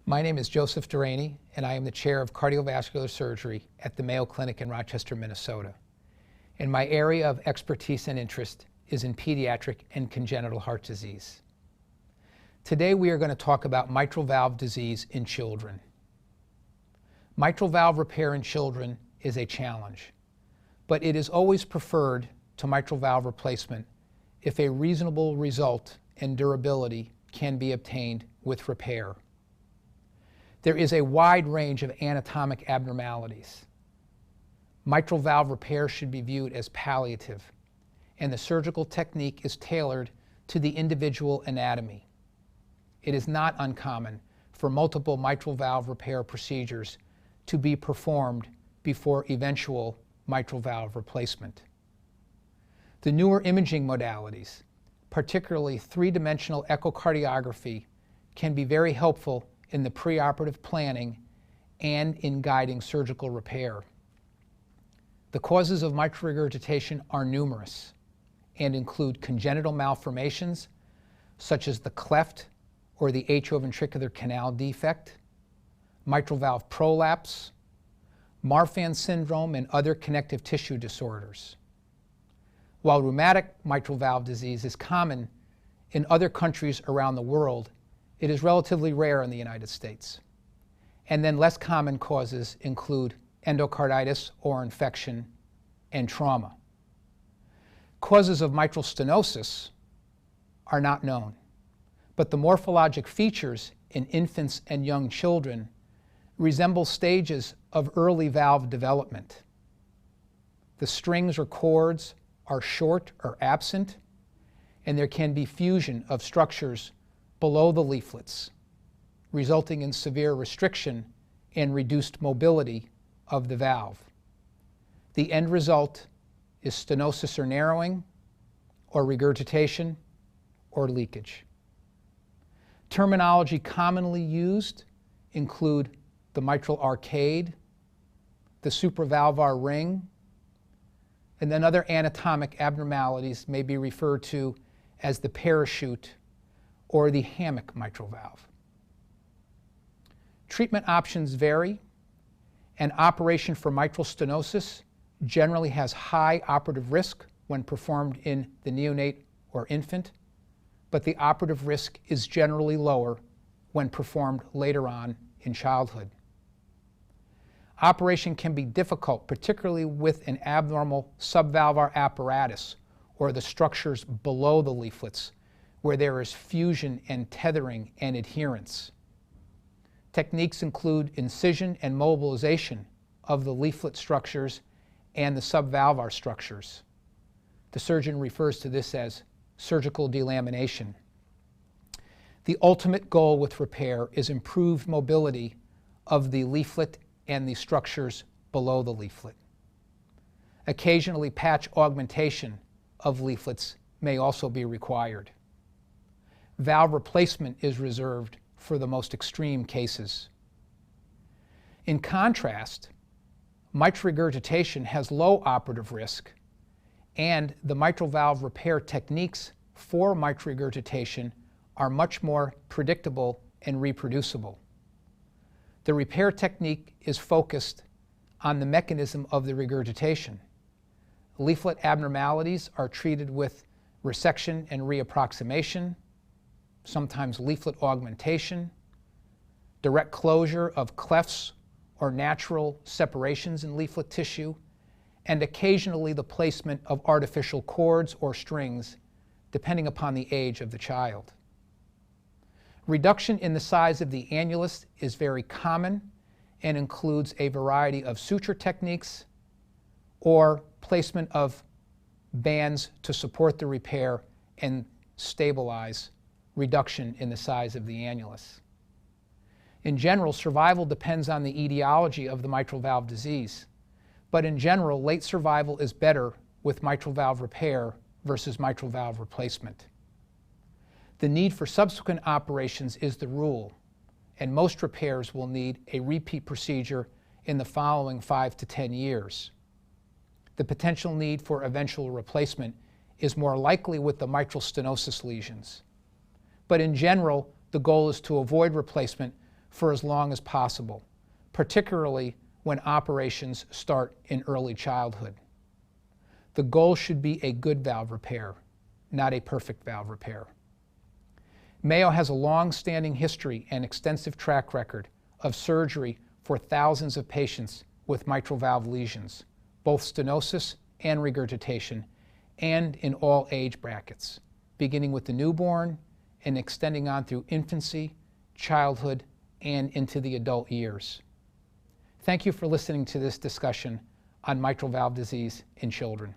My name is Joseph Dearani, and I am the chair of cardiovascular surgery at the Mayo Clinic in Rochester, Minnesota. And my area of expertise and interest is in pediatric and congenital heart disease. Today we are going to talk about mitral valve disease in children. Mitral valve repair in children is a challenge, but it is always preferred to mitral valve replacement if a reasonable result and durability can be obtained with repair. There is a wide range of anatomic abnormalities. Mitral valve repair should be viewed as palliative, and the surgical technique is tailored to the individual anatomy. It is not uncommon for multiple mitral valve repair procedures to be performed before eventual mitral valve replacement. The newer imaging modalities, particularly three-dimensional echocardiography, can be very helpful in the preoperative planning and in guiding surgical repair. The causes of mitral regurgitation are numerous and include congenital malformations such as the cleft or the atrioventricular canal defect, mitral valve prolapse, Marfan syndrome, and other connective tissue disorders. While rheumatic mitral valve disease is common in other countries around the world, it is relatively rare in the United States. And then less common causes include endocarditis or infection and trauma. Causes of mitral stenosis are not known, but the morphologic features in infants and young children resemble stages of early valve development. The strings or cords are short or absent, and there can be fusion of structures below the leaflets, resulting in severe restriction and reduced mobility of the valve. The end result is stenosis or narrowing, or regurgitation, or leakage. Terminology commonly used include the mitral arcade, the supravalvar ring, and then other anatomic abnormalities may be referred to as the parachute or the hammock mitral valve. Treatment options vary, and operation for mitral stenosis generally has high operative risk when performed in the neonate or infant, but the operative risk is generally lower when performed later on in childhood. Operation can be difficult, particularly with an abnormal subvalvar apparatus or the structures below the leaflets, where there is fusion and tethering and adherence. Techniques include incision and mobilization of the leaflet structures and the subvalvar structures. The surgeon refers to this as surgical delamination. The ultimate goal with repair is improved mobility of the leaflet and the structures below the leaflet. Occasionally, patch augmentation of leaflets may also be required. Valve replacement is reserved for the most extreme cases. In contrast, mitral regurgitation has low operative risk, and the mitral valve repair techniques for mitral regurgitation are much more predictable and reproducible. The repair technique is focused on the mechanism of the regurgitation. Leaflet abnormalities are treated with resection and reapproximation, sometimes leaflet augmentation, direct closure of clefts or natural separations in leaflet tissue, and occasionally the placement of artificial cords or strings, depending upon the age of the child. Reduction in the size of the annulus is very common and includes a variety of suture techniques or placement of bands to support the repair and stabilize reduction in the size of the annulus. In general, survival depends on the etiology of the mitral valve disease, but in general, late survival is better with mitral valve repair versus mitral valve replacement. The need for subsequent operations is the rule, and most repairs will need a repeat procedure in the following 5 to 10 years. The potential need for eventual replacement is more likely with the mitral stenosis lesions. But in general, the goal is to avoid replacement for as long as possible, particularly when operations start in early childhood. The goal should be a good valve repair, not a perfect valve repair. Mayo has a long-standing history and extensive track record of surgery for thousands of patients with mitral valve lesions, both stenosis and regurgitation, and in all age brackets, beginning with the newborn and extending on through infancy, childhood, and into the adult years. Thank you for listening to this discussion on mitral valve disease in children.